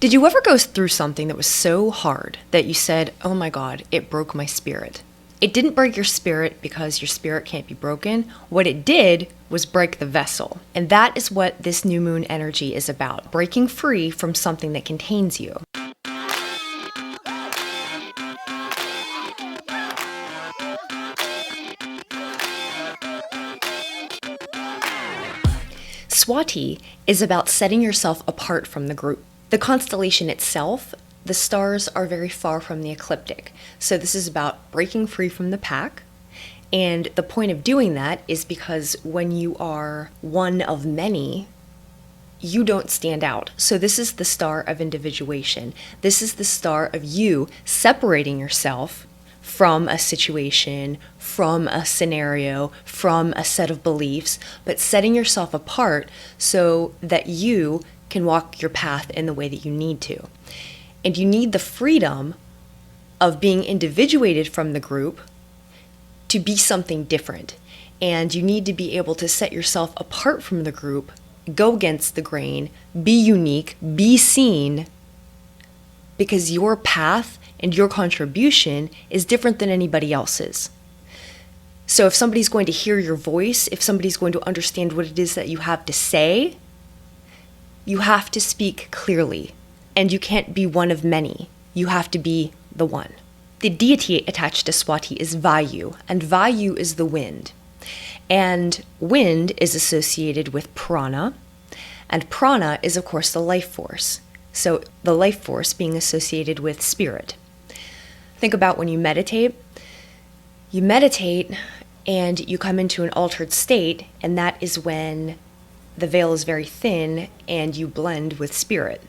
Did you ever go through something that was so hard that you said, oh my God, it broke my spirit? It didn't break your spirit because your spirit can't be broken. What it did was break the vessel. And that is what this new moon energy is about, breaking free from something that contains you. Swati is about setting yourself apart from the group. The constellation itself, the stars are very far from the ecliptic. So this is about breaking free from the pack. And the point of doing that is because when you are one of many, you don't stand out. So this is the star of individuation. This is the star of you separating yourself from a situation, from a scenario, from a set of beliefs, but setting yourself apart so that you can walk your path in the way that you need to. And you need the freedom of being individuated from the group to be something different. And you need to be able to set yourself apart from the group, go against the grain, be unique, be seen, because your path and your contribution is different than anybody else's. So if somebody's going to hear your voice, if somebody's going to understand what it is that you have to say, you have to speak clearly, and you can't be one of many. You have to be the one. The deity attached to Swati is Vayu, and Vayu is the wind. And wind is associated with prana, and prana is, of course, the life force. So the life force being associated with spirit. Think about when you meditate and you come into an altered state, and that is when the veil is very thin and you blend with spirit.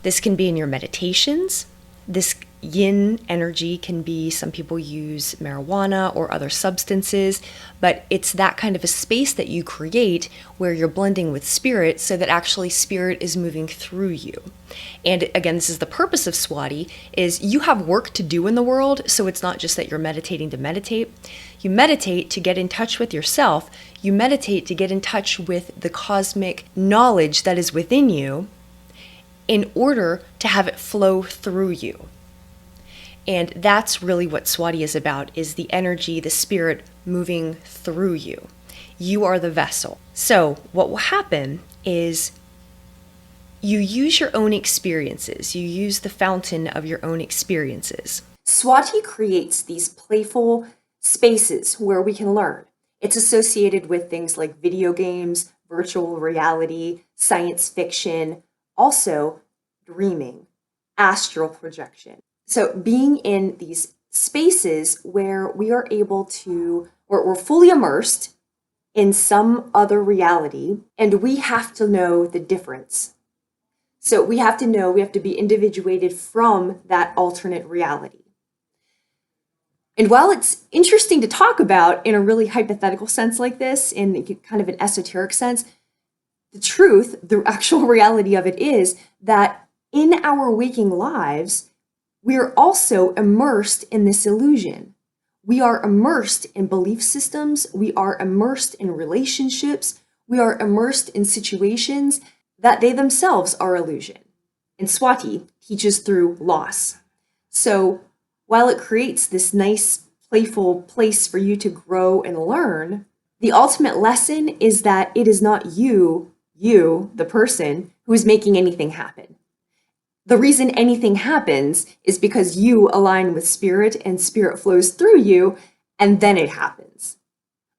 This can be in your meditations. This yin energy can be, some people use marijuana or other substances, but it's that kind of a space that you create where you're blending with spirit so that actually spirit is moving through you. And again, this is the purpose of Swati, is you have work to do in the world, so it's not just that you're meditating to meditate. You meditate to get in touch with yourself. You meditate to get in touch with the cosmic knowledge that is within you in order to have it flow through you. And that's really what Swati is about, is the energy, the spirit moving through you. You are the vessel. So what will happen is you use your own experiences. You use the fountain of your own experiences. Swati creates these playful spaces where we can learn. It's associated with things like video games, virtual reality, science fiction, also dreaming, astral projection. So being in these spaces where we are able to, or we're fully immersed in some other reality, and we have to know the difference. So we have to know, we have to be individuated from that alternate reality. And while it's interesting to talk about in a really hypothetical sense like this, in kind of an esoteric sense, the truth, the actual reality of it is that in our waking lives, we are also immersed in this illusion. We are immersed in belief systems. We are immersed in relationships. We are immersed in situations that they themselves are illusion. And Swati teaches through loss. So while it creates this nice, playful place for you to grow and learn, the ultimate lesson is that it is not you, the person, who is making anything happen. The reason anything happens is because you align with spirit and spirit flows through you, and then it happens.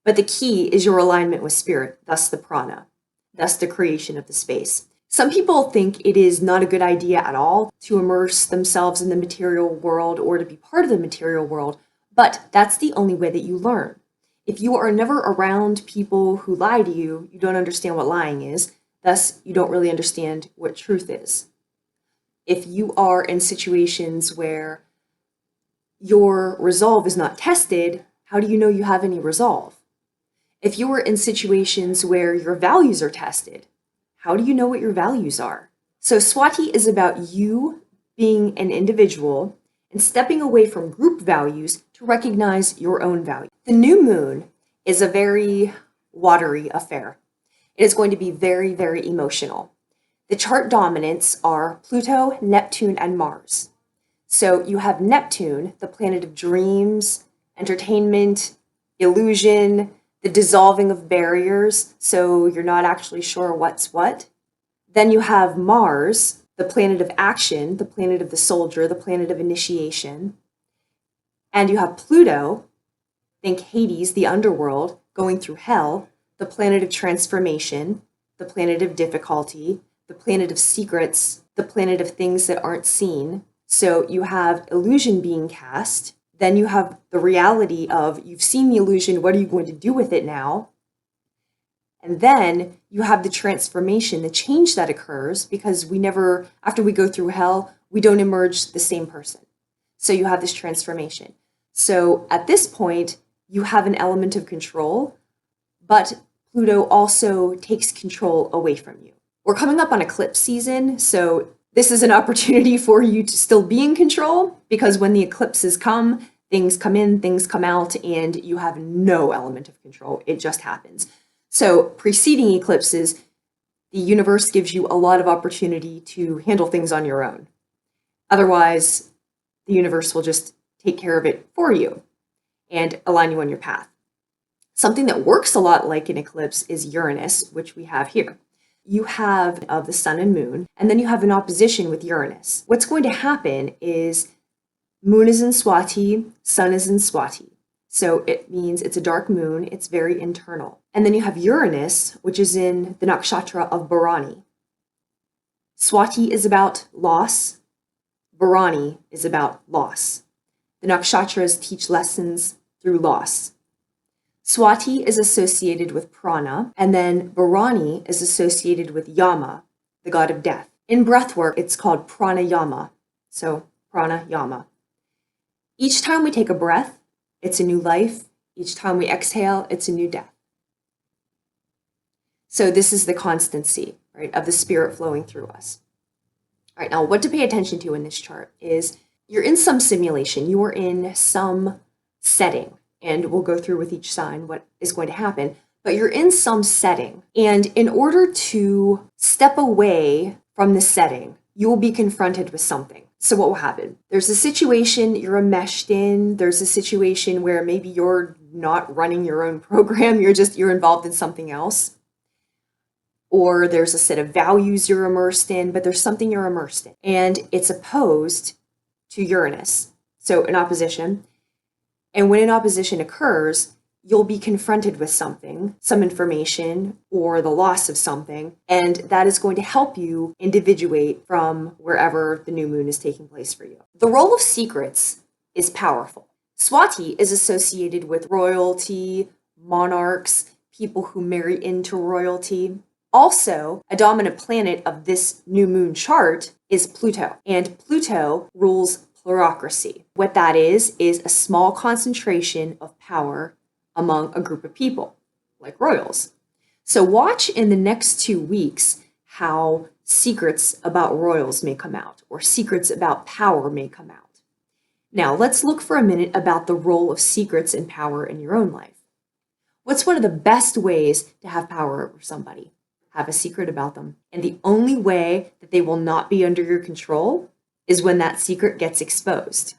But the key is your alignment with spirit, thus the prana, thus the creation of the space. Some people think it is not a good idea at all to immerse themselves in the material world or to be part of the material world, but that's the only way that you learn. If you are never around people who lie to you, you don't understand what lying is, thus you don't really understand what truth is. If you are in situations where your resolve is not tested, how do you know you have any resolve? If you are in situations where your values are tested, how do you know what your values are? So Swati is about you being an individual and stepping away from group values to recognize your own value. The new moon is a very watery affair. It is going to be very, very emotional. The chart dominants are Pluto, Neptune, and Mars. So you have Neptune, the planet of dreams, entertainment, illusion, the dissolving of barriers, so you're not actually sure what's what. Then you have Mars, the planet of action, the planet of the soldier, the planet of initiation. And you have Pluto, think Hades, the underworld, going through hell, the planet of transformation, the planet of difficulty, the planet of secrets, the planet of things that aren't seen. So you have illusion being cast. Then you have the reality of you've seen the illusion, what are you going to do with it now? And then you have the transformation, the change that occurs, because we never, after we go through hell, we don't emerge the same person. So you have this transformation. So at this point, you have an element of control, but Pluto also takes control away from you. We're coming up on eclipse season, so this is an opportunity for you to still be in control, because when the eclipses come in, things come out, and you have no element of control. It just happens. So preceding eclipses, the universe gives you a lot of opportunity to handle things on your own. Otherwise, the universe will just take care of it for you and align you on your path. Something that works a lot like an eclipse is Uranus, which we have here. You have of the sun and moon, and then you have an opposition with Uranus. What's going to happen is moon is in Swati, sun is in Swati. So it means it's a dark moon, it's very internal. And then you have Uranus, which is in the nakshatra of Bharani. Swati is about loss, Bharani is about loss. The nakshatras teach lessons through loss. Swati is associated with prana, and then Bharani is associated with Yama, the god of death. In breathwork, it's called pranayama. So pranayama. Each time we take a breath, it's a new life. Each time we exhale, it's a new death. So this is the constancy, right, of the spirit flowing through us. All right, now what to pay attention to in this chart is you're in some simulation, you are in some setting, and we'll go through with each sign what is going to happen, but you're in some setting. And in order to step away from the setting, you will be confronted with something. So what will happen? There's a situation you're enmeshed in. There's a situation where maybe you're not running your own program. You're involved in something else. Or there's a set of values you're immersed in, but there's something you're immersed in. And it's opposed to Uranus. So an opposition. And when an opposition occurs, you'll be confronted with something, some information, or the loss of something, and that is going to help you individuate from wherever the new moon is taking place for you. The role of secrets is powerful. Swati is associated with royalty, monarchs, people who marry into royalty. Also, a dominant planet of this new moon chart is Pluto, and Pluto rules plurocracy. What that is a small concentration of power among a group of people, like royals. So watch in the next 2 weeks how secrets about royals may come out, or secrets about power may come out. Now, let's look for a minute about the role of secrets and power in your own life. What's one of the best ways to have power over somebody? Have a secret about them. And the only way that they will not be under your control is when that secret gets exposed.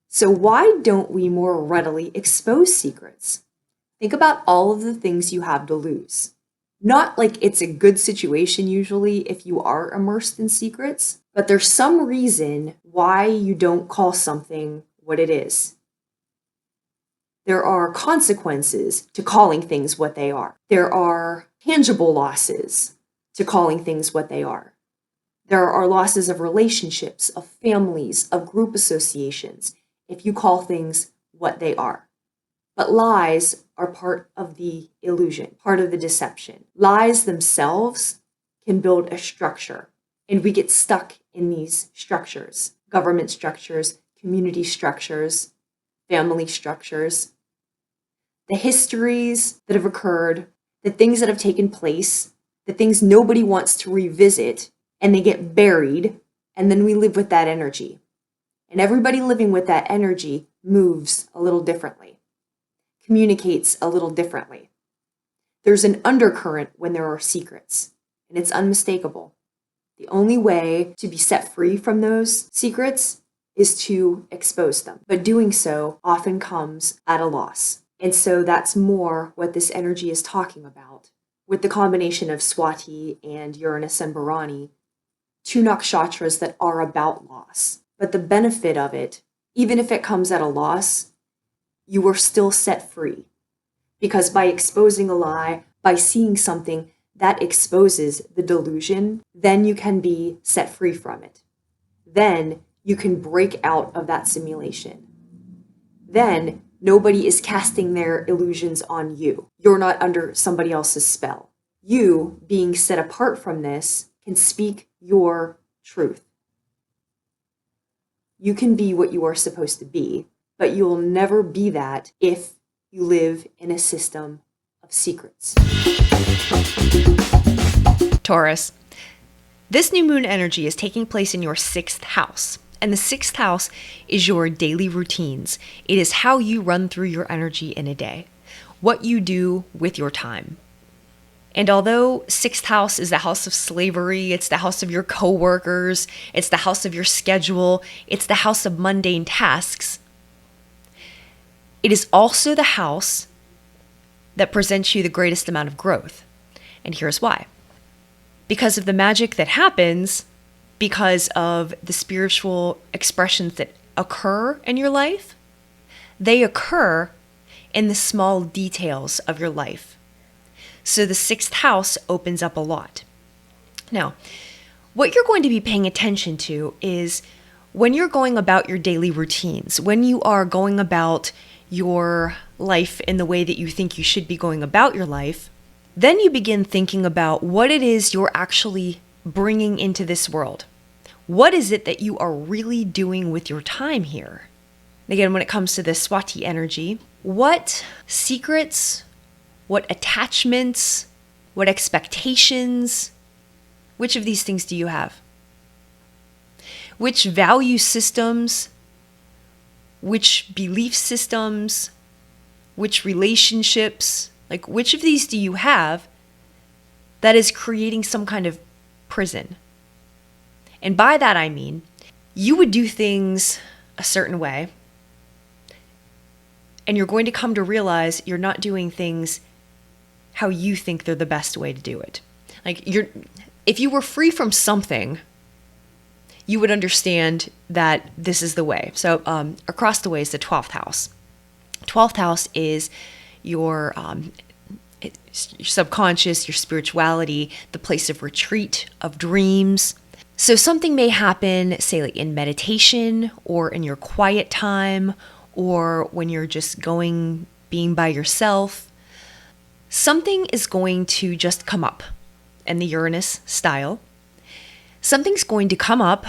So why don't we more readily expose secrets? Think about all of the things you have to lose. Not like it's a good situation usually if you are immersed in secrets, but there's some reason why you don't call something what it is. There are consequences to calling things what they are. There are tangible losses to calling things what they are. There are losses of relationships, of families, of group associations, if you call things what they are. But lies are part of the illusion, part of the deception. Lies themselves can build a structure, and we get stuck in these structures, government structures, community structures, family structures. The histories that have occurred, the things that have taken place, the things nobody wants to revisit, and they get buried, and then we live with that energy. And everybody living with that energy moves a little differently, communicates a little differently. There's an undercurrent when there are secrets, and it's unmistakable. The only way to be set free from those secrets is to expose them. But doing so often comes at a loss. And so that's more what this energy is talking about. With the combination of Swati and Uranus and Bharani, two nakshatras that are about loss. But the benefit of it, even if it comes at a loss, you are still set free. Because by exposing a lie, by seeing something that exposes the delusion, then you can be set free from it. Then you can break out of that simulation. Then nobody is casting their illusions on you. You're not under somebody else's spell. You, being set apart from this, can speak your truth. You can be what you are supposed to be, but you will never be that if you live in a system of secrets. Taurus, this new moon energy is taking place in your 6th house. And the 6th house is your daily routines. It is how you run through your energy in a day, what you do with your time. And although 6th house is the house of slavery, it's the house of your coworkers, it's the house of your schedule, it's the house of mundane tasks, it is also the house that presents you the greatest amount of growth. And here's why. Because of the magic that happens, because of the spiritual expressions that occur in your life, they occur in the small details of your life. So the 6th house opens up a lot. Now, what you're going to be paying attention to is when you're going about your daily routines, when you are going about your life in the way that you think you should be going about your life, then you begin thinking about what it is you're actually bringing into this world. What is it that you are really doing with your time here? And again, when it comes to this Swati energy, what secrets, what attachments, what expectations, which of these things do you have? Which value systems, which belief systems, which relationships, like which of these do you have that is creating some kind of prison? And by that I mean, you would do things a certain way, and you're going to come to realize you're not doing things how you think they're the best way to do it. Like if you were free from something, you would understand that this is the way. So across the way is the 12th house. 12th house is your subconscious, your spirituality, the place of retreat, of dreams. So something may happen, say like in meditation or in your quiet time or when you're just being by yourself. Something is going to just come up in the Uranus style. Something's going to come up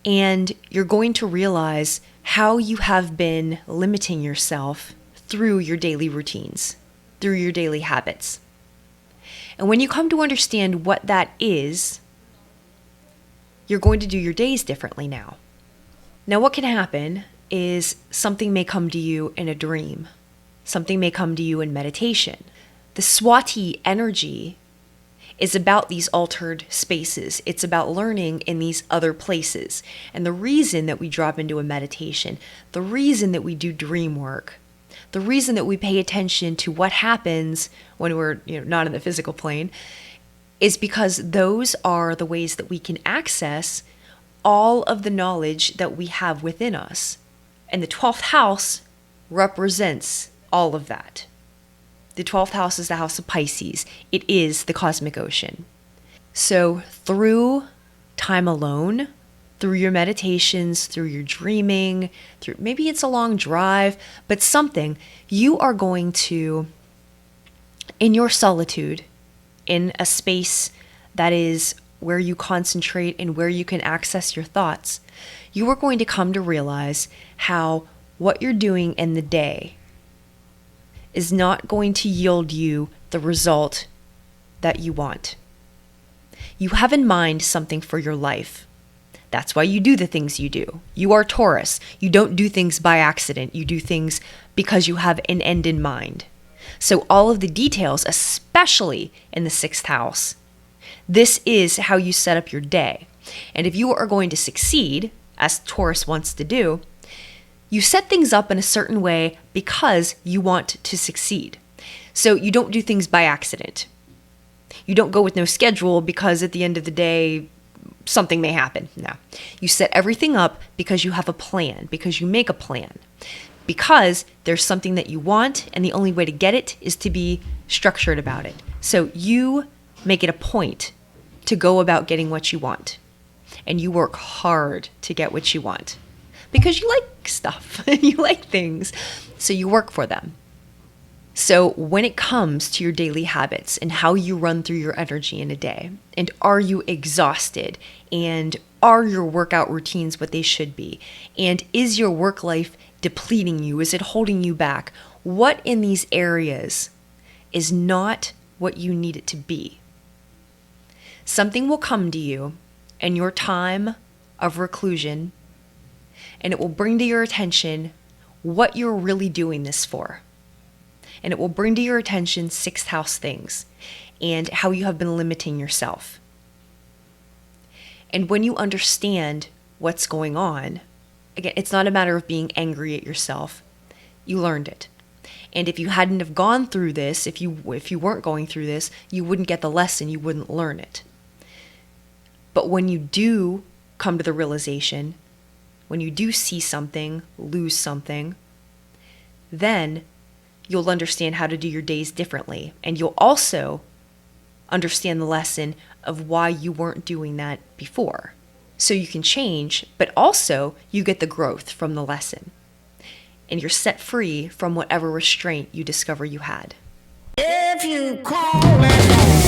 and you're going to realize how you have been limiting yourself through your daily routines, through your daily habits. And when you come to understand what that is, you're going to do your days differently now. Now, what can happen is something may come to you in a dream. Something may come to you in meditation. The Swati energy is about these altered spaces. It's about learning in these other places. And the reason that we drop into a meditation, the reason that we do dream work, the reason that we pay attention to what happens when we're not in the physical plane is because those are the ways that we can access all of the knowledge that we have within us. And the 12th house represents all of that. The 12th house is the house of Pisces. It is the cosmic ocean. So through time alone, through your meditations, through your dreaming, through maybe it's a long drive, but something, you are going to, in your solitude, in a space that is where you concentrate and where you can access your thoughts, you are going to come to realize how what you're doing in the day is not going to yield you the result that you want. You have in mind something for your life. That's why you do the things you do. You are Taurus. You don't do things by accident. You do things because you have an end in mind. So all of the details, especially in the 6th house, This is how you set up your day. And if you are going to succeed, as Taurus wants to do, you set things up in a certain way because you want to succeed. So you don't do things by accident. You don't go with no schedule because at the end of the day, something may happen. No. You set everything up because you have a plan, because you make a plan, because there's something that you want, and the only way to get it is to be structured about it. So you make it a point to go about getting what you want, and you work hard to get what you want because you like stuff and you like things, so you work for them. So when it comes to your daily habits and how you run through your energy in a day, and are you exhausted, and are your workout routines what they should be, and is your work life depleting you? Is it holding you back? What in these areas is not what you need it to be? Something will come to you in your time of reclusion, and it will bring to your attention what you're really doing this for. And it will bring to your attention sixth house things and how you have been limiting yourself. And when you understand what's going on, again, it's not a matter of being angry at yourself. You learned it. And if you hadn't have gone through this, if you weren't going through this, you wouldn't get the lesson, you wouldn't learn it. But when you do come to the realization, when you do see something, lose something, then you'll understand how to do your days differently. And you'll also understand the lesson of why you weren't doing that before. So you can change, but also you get the growth from the lesson. And you're set free from whatever restraint you discover you had. If you call it